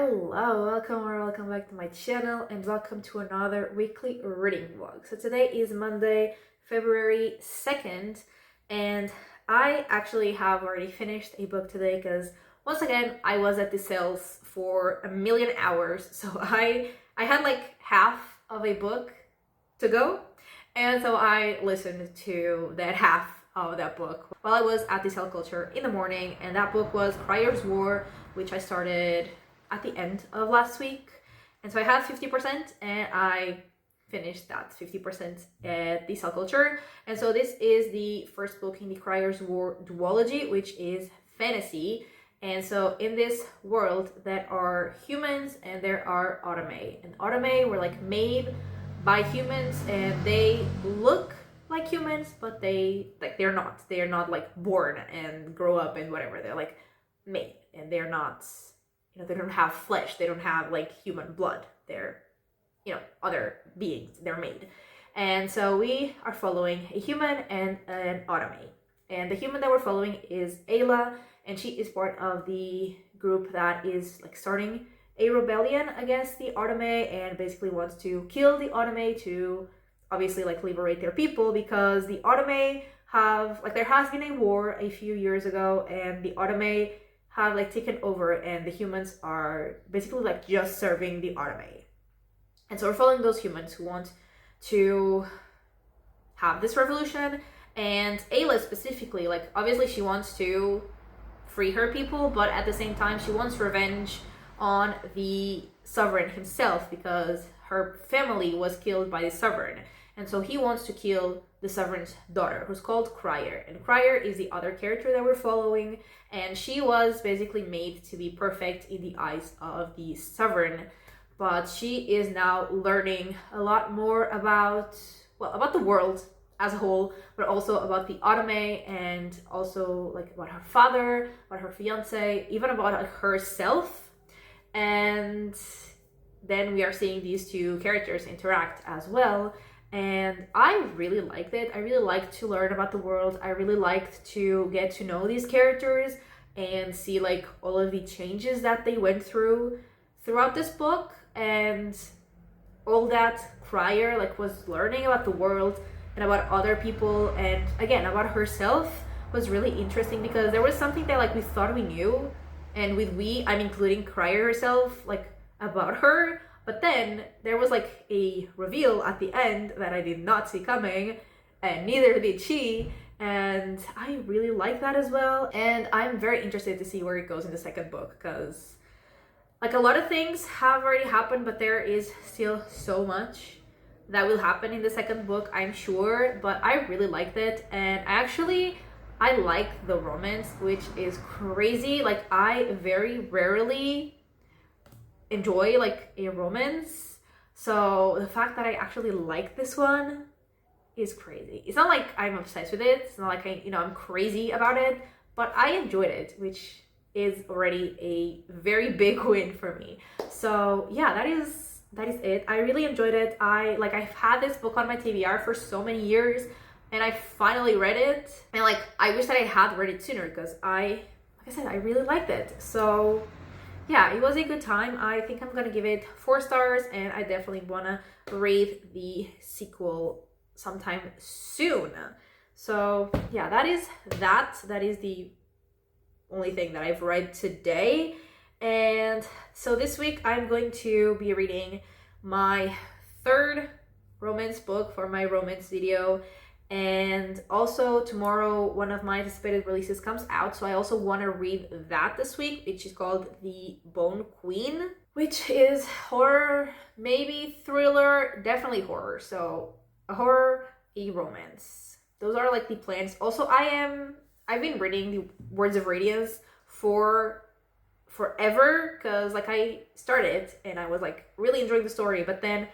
Hello, welcome or welcome back to my channel and welcome to another weekly reading vlog. So today is Monday, February 2nd, and I actually have already finished a book today because once again I was at the sales for a million hours. So I had like half of a book to go, and so I listened to that half of that book while I was at the Cell Culture in the morning, and that book was Crier's War, which I started at the end of last week. And so I had 50% and I finished that 50% at the Cell Culture. And so this is the first book in the Crier's War duology, which is fantasy. And so in this world there are humans and there are Autome. And Autome were like made by humans and they look like humans, but they're not like born and grow up and whatever. They're like made, and they're not, they don't have flesh, they don't have like human blood. They're, other beings, they're made. And so we are following a human and an Autome. And the human that we're following is Ayla, and she is part of the group that is like starting a rebellion against the Autome and basically wants to kill the Autome to obviously like liberate their people, because the Autome have like, there has been a war a few years ago and the Autome have like taken over and the humans are basically like just serving the Autome. And so we're following those humans who want to have this revolution. And Ayla specifically, like obviously she wants to free her people, but at the same time she wants revenge on the sovereign himself because her family was killed by the sovereign. And so he wants to kill the sovereign's daughter, who's called Crier. And Crier is the other character that we're following. And she was basically made to be perfect in the eyes of the sovereign. But she is now learning a lot more about the world as a whole, but also about the Autome, and also like about her father, about her fiance, even about herself. And then we are seeing these two characters interact as well. And I really liked it. I really liked to learn about the world. I really liked to get to know these characters and see like all of the changes that they went throughout this book, and all that Crier like was learning about the world and about other people, and again about herself, was really interesting because there was something that like we thought we knew, and with I'm including Crier herself, like about her. But then there was like a reveal at the end that I did not see coming, and neither did she. And I really like that as well. And I'm very interested to see where it goes in the second book, because like a lot of things have already happened, but there is still so much that will happen in the second book, I'm sure. But I really liked it. And I like the romance, which is crazy. Like I very rarely enjoy like a romance, so the fact that I actually like this one is crazy. It's not like I'm obsessed with it, it's not like I'm crazy about it, but I enjoyed it, which is already a very big win for me. So yeah, that is it. I really enjoyed it. I've had this book on my TBR for so many years, and I finally read it, and like I wish that I had read it sooner, because like I said, I really liked it. So yeah, it was a good time. I think I'm gonna give it 4 stars, and I definitely wanna read the sequel sometime soon. So yeah, that is the only thing that I've read today. And so this week I'm going to be reading my 3rd romance book for my romance video. And also tomorrow one of my anticipated releases comes out, so I also want to read that this week, which is called The Bone Queen, which is horror, maybe thriller, definitely horror. So a horror, a romance, those are like the plans. Also I've been reading the Words of Radiance for forever, because like I started and I was like really enjoying the story, but then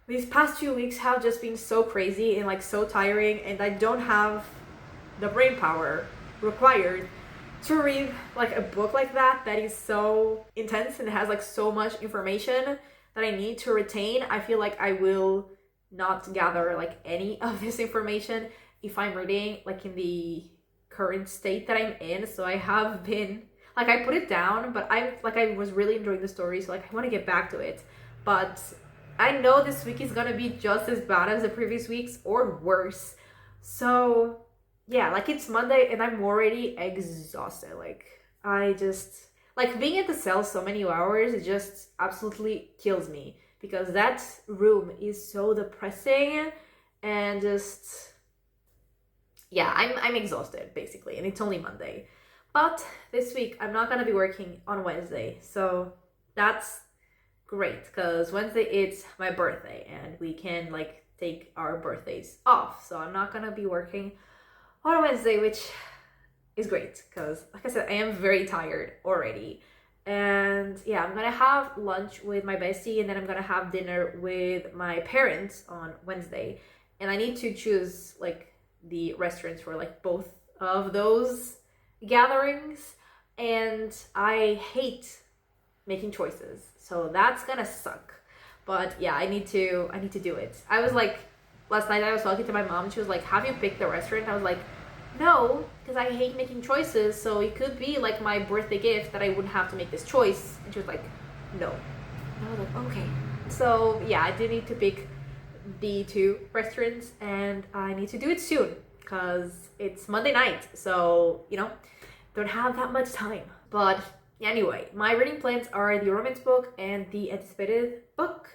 these past 2 weeks have just been so crazy and like so tiring, and I don't have the brain power required to read like a book like that is so intense and has like so much information that I need to retain. I feel like I will not gather like any of this information if I'm reading like in the current state that I'm in. So I have been Like I put it down, but I was really enjoying the story, so like I want to get back to it. But I know this week is gonna be just as bad as the previous weeks or worse. So yeah, like it's Monday and I'm already exhausted. Like I just like being at the cell so many hours, it just absolutely kills me because that room is so depressing and just yeah, I'm exhausted basically, and it's only Monday. But this week I'm not gonna be working on Wednesday, so that's great because Wednesday it's my birthday and we can like take our birthdays off. So I'm not gonna be working on Wednesday, which is great because, like I said, I am very tired already. And yeah, I'm gonna have lunch with my bestie and then I'm gonna have dinner with my parents on Wednesday. And I need to choose like the restaurants for like both of those gatherings. And I hate making choices, so that's gonna suck. But yeah, I need to do it. I was like, last night I was talking to my mom, she was like, have you picked the restaurant? I was like, no, because I hate making choices, so it could be like my birthday gift that I wouldn't have to make this choice. And she was like, no. And I was like, okay. So yeah, I do need to pick the two restaurants and I need to do it soon because it's Monday night, so you know, don't have that much time. But anyway, my reading plans are the romance book and the anticipated book.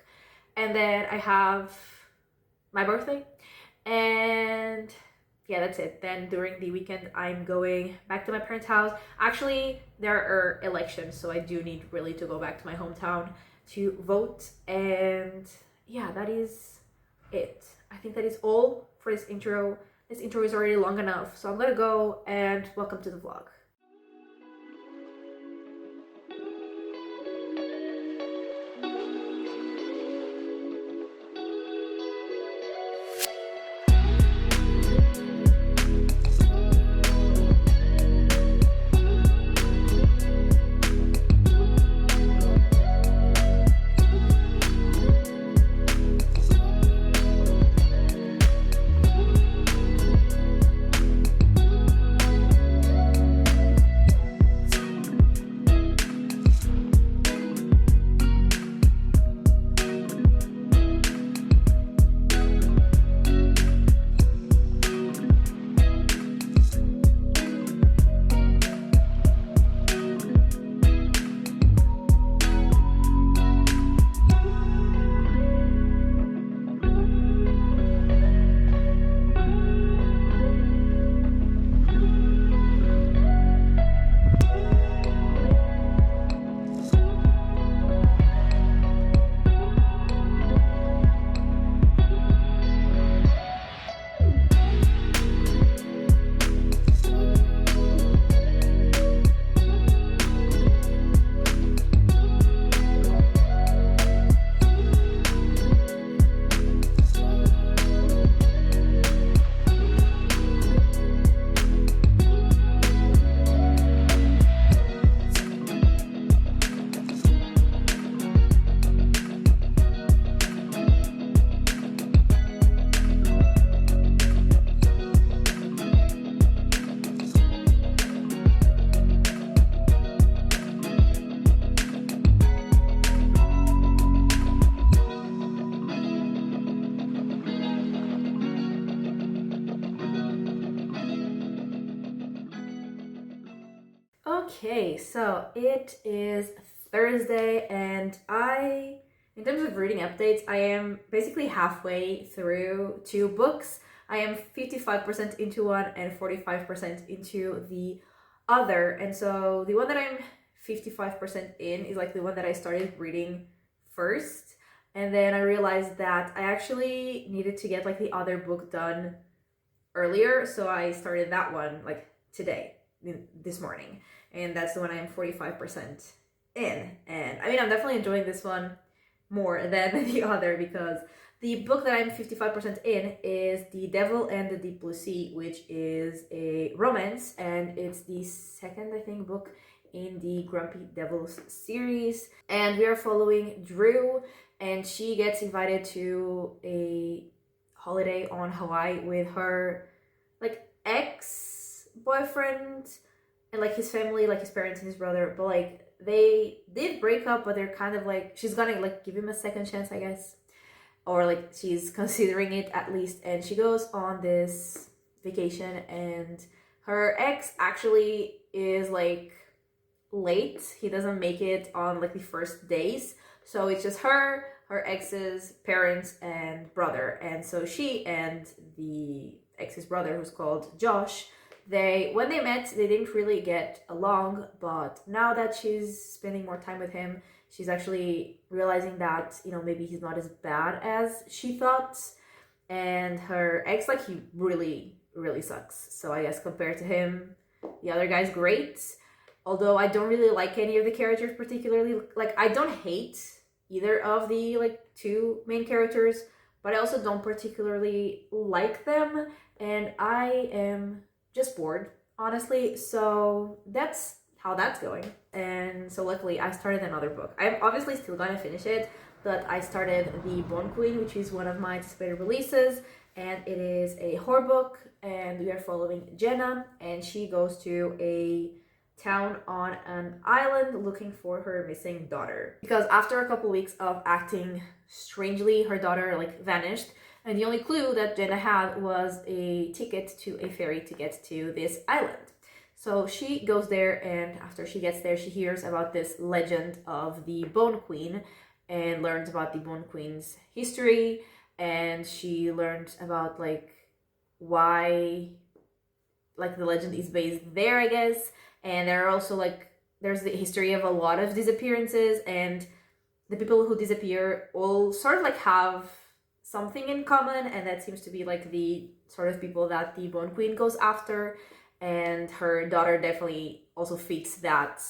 And then I have my birthday. And yeah, that's it. Then during the weekend, I'm going back to my parents' house. Actually, there are elections, so I do need really to go back to my hometown to vote. And yeah, that is it. I think that is all for this intro. This intro is already long enough, so I'm gonna go and welcome to the vlog. Okay, so it is Thursday, and in terms of reading updates, I am basically halfway through two books. I am 55% into one and 45% into the other. And so the one that I'm 55% in is like the one that I started reading first. And then I realized that I actually needed to get like the other book done earlier. So I started that one like today, this morning. And that's the one I'm 45% in. And I mean, I'm definitely enjoying this one more than the other because the book that I'm 55% in is The Devil and the Deep Blue Sea, which is a romance, and it's the second, I think, book in the Grumpy Devils series. And we are following Drew, and she gets invited to a holiday on Hawaii with her like ex-boyfriend, and like his family, like his parents and his brother, but like they did break up, but they're kind of like, she's gonna like give him a second chance, I guess, or like she's considering it at least. And she goes on this vacation, and her ex actually is like late. He doesn't make it on like the first days, so it's just her ex's parents and brother. And so she and the ex's brother, who's called Josh, they, when they met, they didn't really get along, but now that she's spending more time with him, she's actually realizing that, you know, maybe he's not as bad as she thought. And her ex, like, he really sucks. So I guess compared to him, the other guy's great. Although I don't really like any of the characters particularly. Like, I don't hate either of the like two main characters, but I also don't particularly like them, and I am just bored, honestly. So that's how that's going. And so luckily I started another book. I'm obviously still gonna finish it, but I started The Bone Queen, which is one of my anticipated releases, and it is a horror book, and we are following Jenna, and she goes to a town on an island looking for her missing daughter, because after a couple weeks of acting strangely, her daughter like vanished, and the only clue that Jenna had was a ticket to a ferry to get to this island. So she goes there, and after she gets there, she hears about this legend of the Bone Queen and learns about the Bone Queen's history, and she learned about like why like the legend is based there, I guess. And there are also like, there's the history of a lot of disappearances, and the people who disappear all sort of like have something in common, and that seems to be like the sort of people that the Bone Queen goes after. And her daughter definitely also fits that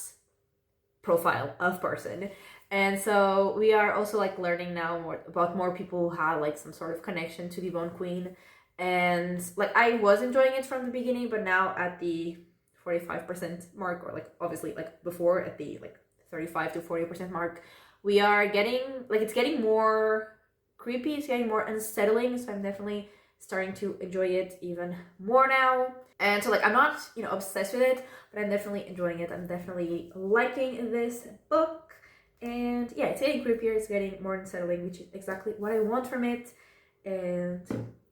profile of person. And so we are also like learning now more about more people who had like some sort of connection to the Bone Queen. And like I was enjoying it from the beginning, but now at the 45% mark, or like obviously like before at the like 35 to 40% mark, we are getting like, it's getting more creepy, it's getting more unsettling. So I'm definitely starting to enjoy it even more now. And so like I'm not, you know, obsessed with it, but I'm definitely enjoying it. I'm definitely liking this book. And yeah, it's getting creepier, it's getting more unsettling, which is exactly what I want from it. And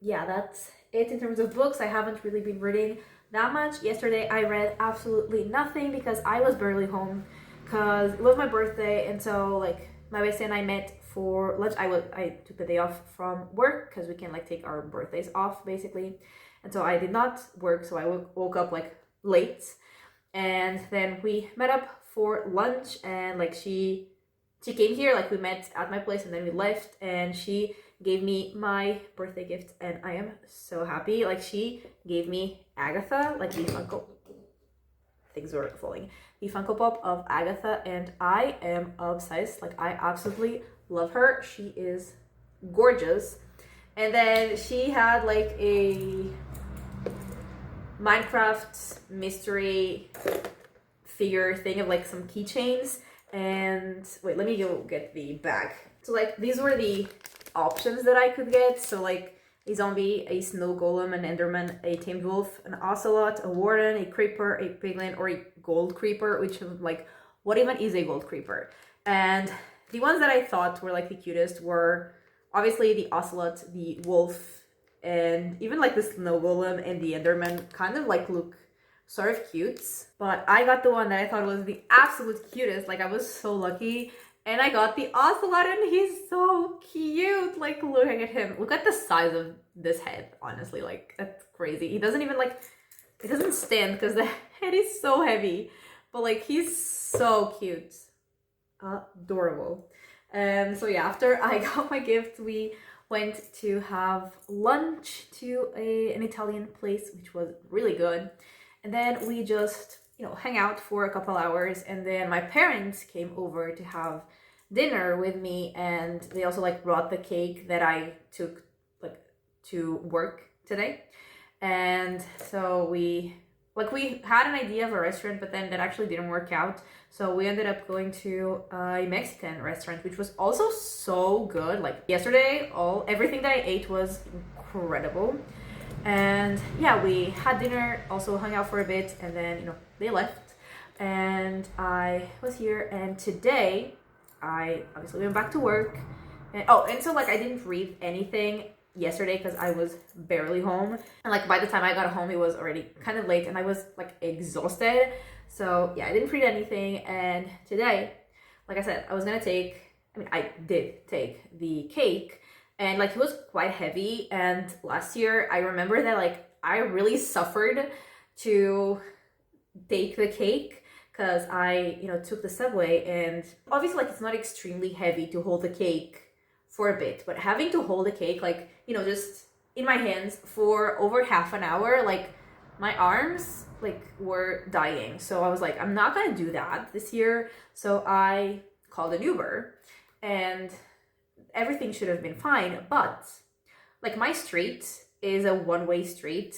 yeah, that's it in terms of books. I haven't really been reading that much. Yesterday I read absolutely nothing because I was barely home, because it was my birthday, and so like my bestie and I met for lunch. I took the day off from work because we can like take our birthdays off basically, and so I did not work, so I woke up like late, and then we met up for lunch, and like she came here, like we met at my place and then we left, and she gave me my birthday gift, and I am so happy. Like she gave me Agatha, like the Funko, things were falling, the Funko Pop of Agatha, and I am obsessed. Like I absolutely love her. She is gorgeous. And then she had like a Minecraft mystery figure thing of like some keychains. And wait, let me go get the bag. So like these were the options that I could get. So like a zombie, a snow golem, an enderman, a tamed wolf, an ocelot, a warden, a creeper, a piglin, or a gold creeper, which is like, what even is a gold creeper? And the ones that I thought were like the cutest were obviously the ocelot, the wolf, and even like the snow golem and the enderman kind of like look sort of cute. But I got the one that I thought was the absolute cutest. Like I was so lucky. And I got the ocelot, and he's so cute. Like, looking at him. Look at the size of this head, honestly. Like, that's crazy. He doesn't even, like, it doesn't stand because the head is so heavy. But, like, he's so cute. Adorable. And so, yeah, after I got my gift, we went to have lunch to an Italian place, which was really good. And then we just, you know, hang out for a couple hours, and then my parents came over to have dinner with me, and they also like brought the cake that I took like to work today. And so we had an idea of a restaurant, but then that actually didn't work out, so we ended up going to a Mexican restaurant, which was also so good. Like yesterday, everything that I ate was incredible. And yeah, we had dinner, also hung out for a bit, and then, you know, they left. and I was here, and today I obviously went back to work. And so like I didn't read anything yesterday because I was barely home, and like by the time I got home it was already kind of late and I was like exhausted. So yeah, I didn't read anything. And today, like I said, I did take the cake, and like it was quite heavy. And last year I remember that like I really suffered to take the cake because I, took the subway, and obviously like it's not extremely heavy to hold the cake for a bit, but having to hold the cake like, just in my hands for over half an hour, like my arms like were dying. So I was like, I'm not gonna do that this year. So I called an Uber, and everything should have been fine, but like my street is a one-way street,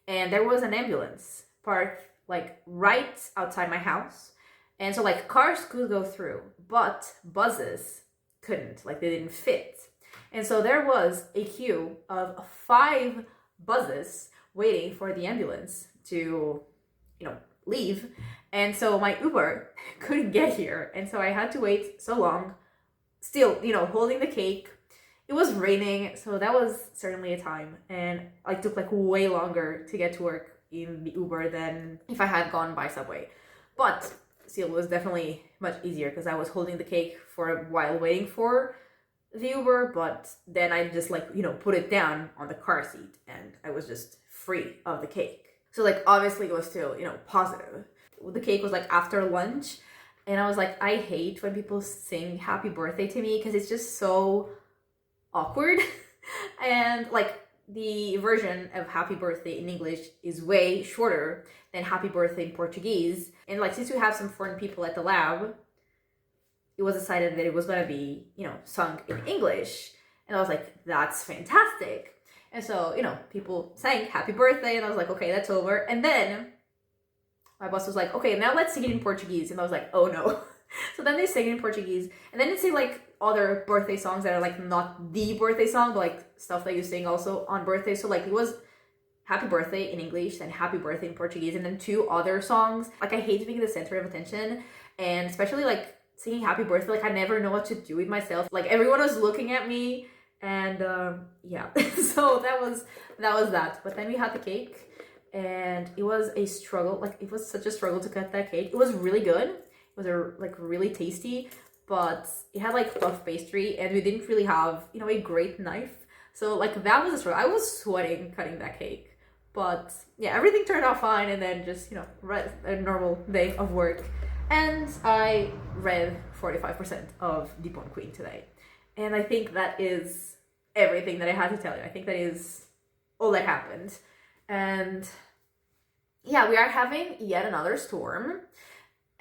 and there was an ambulance parked like right outside my house. And so like cars could go through, but buses couldn't, like they didn't fit. And so there was a queue of 5 buses waiting for the ambulance to, leave. And so my Uber couldn't get here. And so I had to wait so long, still, holding the cake. It was raining, so that was certainly a time. And I took like way longer to get to work in the Uber than if I had gone by subway. But still, it was definitely much easier because I was holding the cake for a while waiting for the Uber, but then I just like, put it down on the car seat and I was just free of the cake. So like obviously it was still, positive. The cake was like after lunch, and I was like, I hate when people sing happy birthday to me because it's just so awkward. And like the version of happy birthday in English is way shorter than happy birthday in Portuguese. And like since we have some foreign people at the lab, it was decided that it was going to be, sung in English. And I was like, that's fantastic. And so, people sang happy birthday, and I was like, okay, that's over. And then my boss was like, okay, now let's sing it in Portuguese. And I was like, oh no. So then they sang it in Portuguese, and then they say like other birthday songs that are like not the birthday song, but like stuff that you sing also on birthday. So like it was happy birthday in English, then happy birthday in Portuguese, and then 2 other songs. Like I hate being the center of attention, and especially like singing happy birthday, like I never know what to do with myself. Like everyone was looking at me, and yeah. So that was that. But then we had the cake, and it was a struggle. Like it was such a struggle to cut that cake. It was really good. It was like really tasty, but it had like puff pastry, and we didn't really have, a great knife. So like that was a struggle. I was sweating cutting that cake, but yeah, everything turned out fine. And then just, a normal day of work. And I read 45% of The Pawn Queen today. And I think that is everything that I had to tell you. I think that is all that happened. And yeah, we are having yet another storm.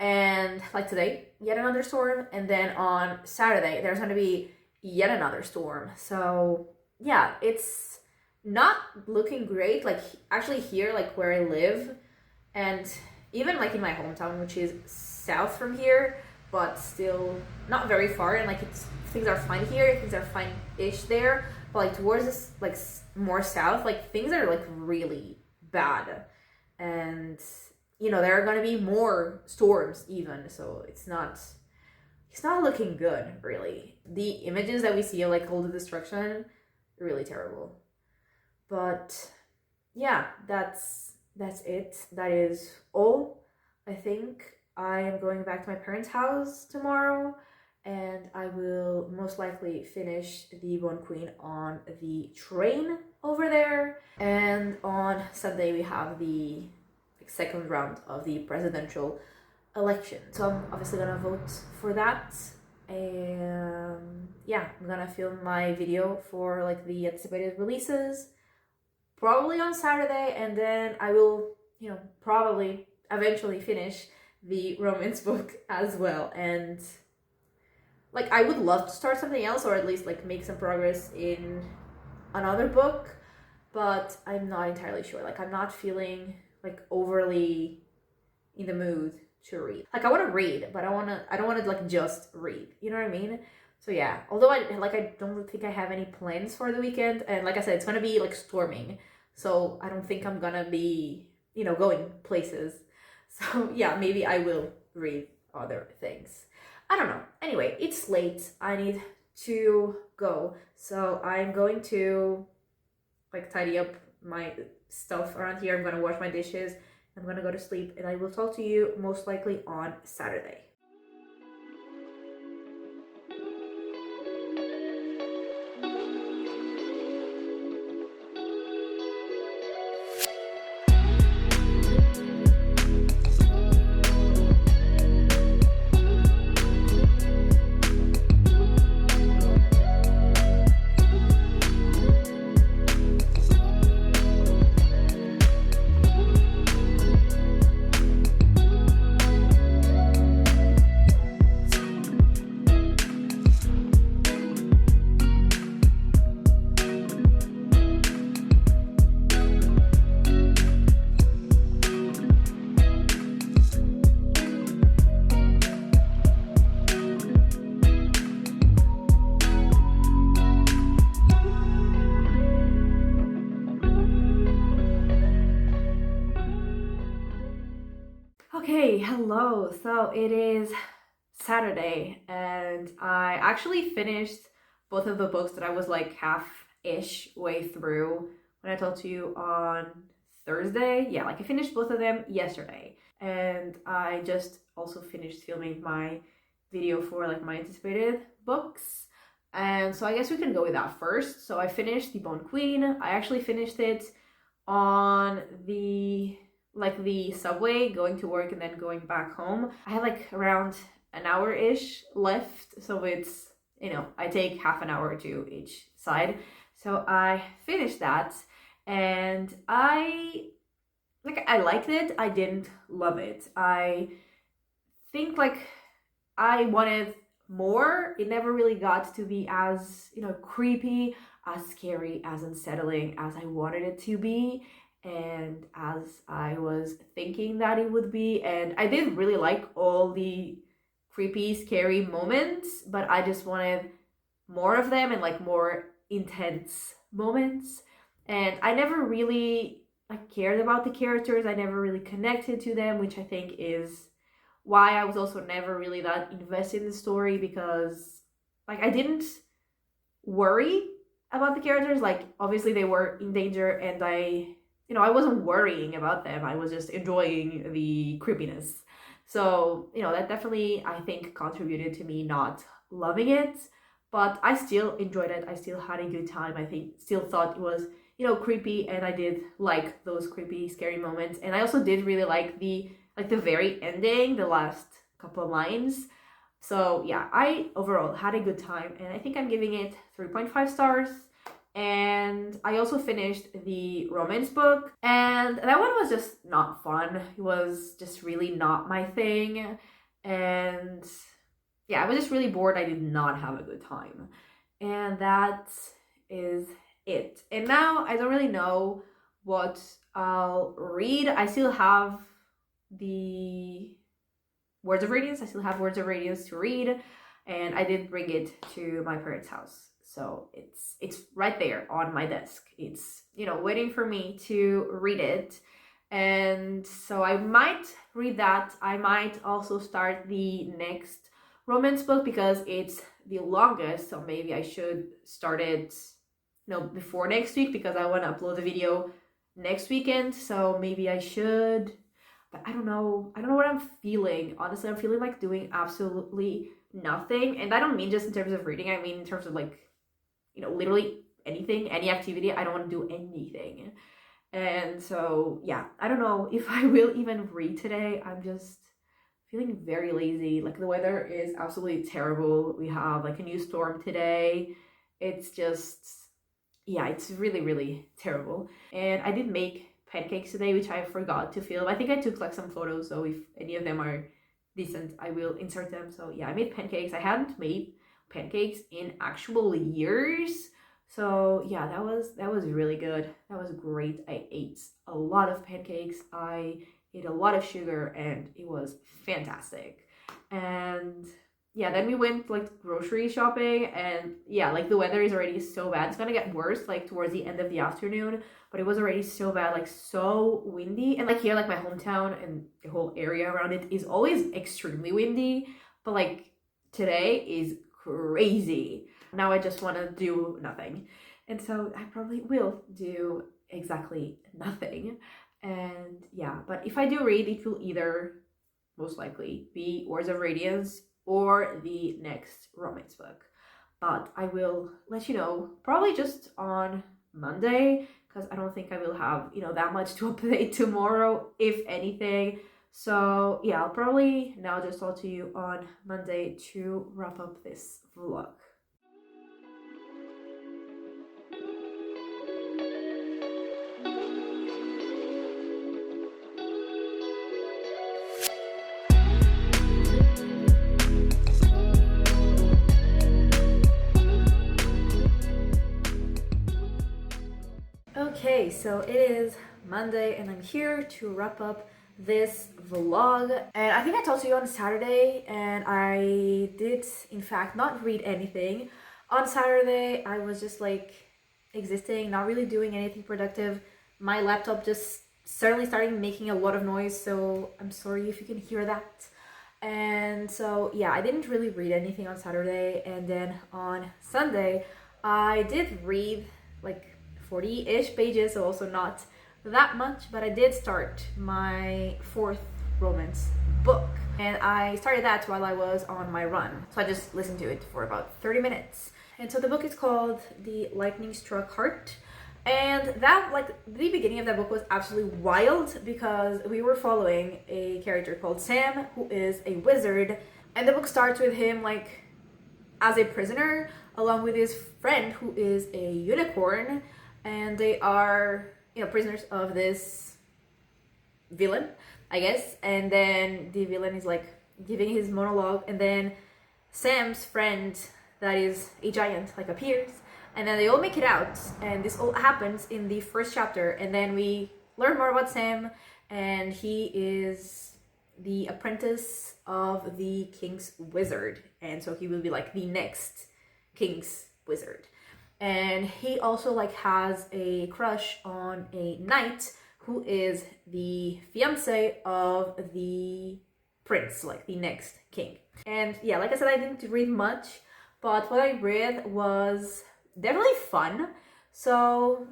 And like today, yet another storm. And then on Saturday, there's going to be yet another storm. So yeah, it's not looking great. Like actually here, like where I live, and even like in my hometown, which is south from here, but still not very far. And like things are fine here, things are fine-ish there. But like towards this, like more south, like things are like really bad. And there are going to be more storms even, so it's not looking good, really. The images that we see of like all the destruction, really terrible. But yeah, that's it. That is all. I think I am going back to my parents' house tomorrow, and I will most likely finish The Pawn Queen on the train over there. And on Sunday we have the second round of the presidential election, so I'm obviously gonna vote for that. And yeah, I'm gonna film my video for like the anticipated releases probably on Saturday, and then I will probably eventually finish the romance book as well. And like I would love to start something else, or at least like make some progress in another book, but I'm not entirely sure. Like I'm not feeling like overly in the mood to read. Like I want to read, but I don't want to like just read, you know what I mean? So yeah, although I don't think I have any plans for the weekend, and like I said, it's gonna be like storming, so I don't think I'm gonna be going places. So yeah, maybe I will read other things. I don't know. Anyway, it's late. I need to go. So I'm going to like tidy up my stuff around here. I'm gonna wash my dishes. I'm gonna go to sleep, and I will talk to you most likely on Saturday. Okay, hello. So it is Saturday, and I actually finished both of the books that I was like half-ish way through when I talked to you on Thursday. Yeah, like I finished both of them yesterday, and I just also finished filming my video for like my anticipated books. And so I guess we can go with that first. So I finished The Bone Queen. I actually finished it on the subway going to work and then going back home. I had like around an hour-ish left, so it's, I take half an hour to each side. So I finished that, and I liked it. I didn't love it. I think like I wanted more. It never really got to be as, creepy, as scary, as unsettling as I wanted it to be, and as I was thinking that it would be. And I did really like all the creepy, scary moments, but I just wanted more of them and like more intense moments. And I never really cared about the characters. I never really connected to them, which I think is why I was also never really that invested in the story, because I didn't worry about the characters. Like obviously they were in danger, and I wasn't worrying about them. I was just enjoying the creepiness. So, that definitely, I think, contributed to me not loving it. But I still enjoyed it. I still had a good time. I think, still thought it was, creepy. And I did like those creepy, scary moments. And I also did really like the very ending, the last couple of lines. So, yeah, I overall had a good time. And I think I'm giving it 3.5 stars. And I also finished the romance book, and that one was just not fun. It was just really not my thing, and yeah, I was just really bored. I did not have a good time, and that is it. And now I don't really know what I'll read. I still have the Words of Radiance. I still have Words of Radiance to read, and I did bring it to my parents' house. So it's right there on my desk. It's, waiting for me to read it. And so I might read that. I might also start the next romance book because it's the longest. So maybe I should start it, before next week, because I want to upload the video next weekend. So maybe I should, but I don't know. I don't know what I'm feeling. Honestly, I'm feeling like doing absolutely nothing. And I don't mean just in terms of reading. I mean in terms of literally anything, any activity. I don't want to do anything. And so, yeah, I don't know if I will even read today. I'm just feeling very lazy. Like the weather is absolutely terrible. We have a new storm today. It's just, yeah, it's really, really terrible. And I did make pancakes today, which I forgot to film. I think I took some photos, so if any of them are decent, I will insert them. So yeah, I made pancakes. I hadn't made pancakes in actual years, so yeah, that was really good. That was great. I ate a lot of pancakes. I ate a lot of sugar, and it was fantastic. And yeah, then we went like grocery shopping, and yeah, like the weather is already so bad. It's gonna get worse like towards the end of the afternoon, but it was already so bad, like so windy. And like here, like my hometown and the whole area around it is always extremely windy, but like today is crazy. Now I just want to do nothing. And so I probably will do exactly nothing. And yeah, but if I do read, it will either most likely be Words of Radiance or the next romance book. But I will let you know probably just on Monday, because I don't think I will have, that much to update tomorrow, if anything. So yeah, I'll probably now just talk to you on Monday to wrap up this vlog. Okay, so it is Monday and I'm here to wrap up this vlog. And I think I told you on Saturday, and I did in fact not read anything. On Saturday, I was just like existing, not really doing anything productive. My laptop just suddenly started making a lot of noise, so I'm sorry if you can hear that. And so yeah, I didn't really read anything on Saturday, and then on Sunday I did read like 40-ish pages, so also not that much, but I did start my 4th romance book, and I started that while I was on my run, so I just listened to it for about 30 minutes. And so the book is called The Lightning Struck Heart, and that, like, the beginning of that book was absolutely wild because we were following a character called Sam, who is a wizard, and the book starts with him like as a prisoner along with his friend who is a unicorn, and they are, prisoners of this villain, I guess. And then the villain is like giving his monologue, and then Sam's friend, that is a giant, like appears, and then they all make it out, and this all happens in the 1st chapter. And then we learn more about Sam, and he is the apprentice of the king's wizard, and so he will be like the next king's wizard. And he also like has a crush on a knight who is the fiance of the prince, like the next king. And yeah, like I said, I didn't read much, but what I read was definitely fun. So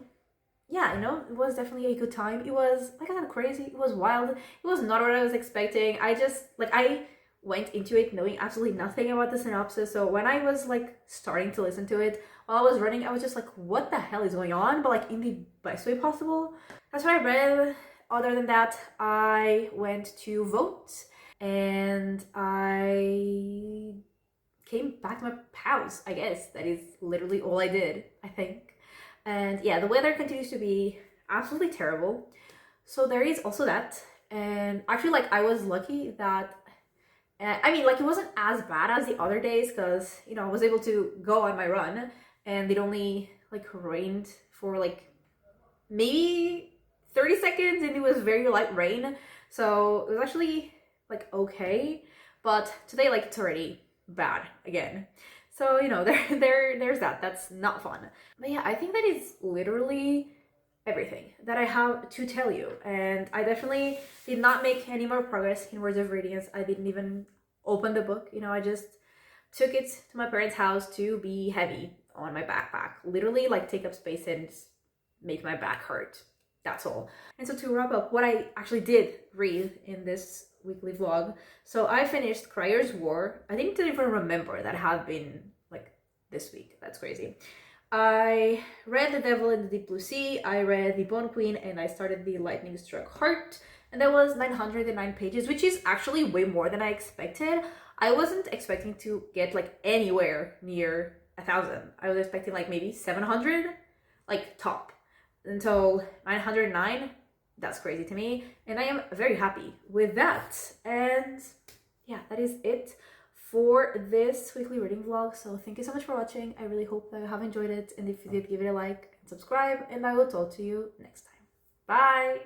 yeah, it was definitely a good time. It was, like I said, crazy. It was wild. It was not what I was expecting. I went into it knowing absolutely nothing about the synopsis. So when I was like starting to listen to it while I was running, I was just like, what the hell is going on? But like in the best way possible. That's what I read. Other than that, I went to vote, and I came back to my house, I guess. That is literally all I did, I think. And yeah, the weather continues to be absolutely terrible. So there is also that. And actually, like, I was lucky that I mean, like, it wasn't as bad as the other days because, I was able to go on my run, and it only, like, rained for, like, maybe 30 seconds, and it was very light rain. So it was actually, like, okay. But today, like, it's already bad again. So, there's that. That's not fun. But yeah, I think that is literally everything that I have to tell you, and I definitely did not make any more progress in Words of Radiance. I didn't even open the book, I just took it to my parents' house to be heavy on my backpack, literally like take up space and make my back hurt. That's all. And so to wrap up what I actually did read in this weekly vlog, so I finished Crier's War. I didn't even remember that had been like this week. That's crazy. I read The Devil in the Deep Blue Sea, I read The Bone Queen, and I started The Lightning Struck Heart, and that was 909 pages, which is actually way more than I expected. I wasn't expecting to get like anywhere near 1,000. I was expecting like maybe 700, like top. And so 909, that's crazy to me, and I am very happy with that. And yeah, that is it for this weekly reading vlog. So thank you so much for watching. I really hope that you have enjoyed it, and if you did, give it a like and subscribe, and I will talk to you next time. Bye!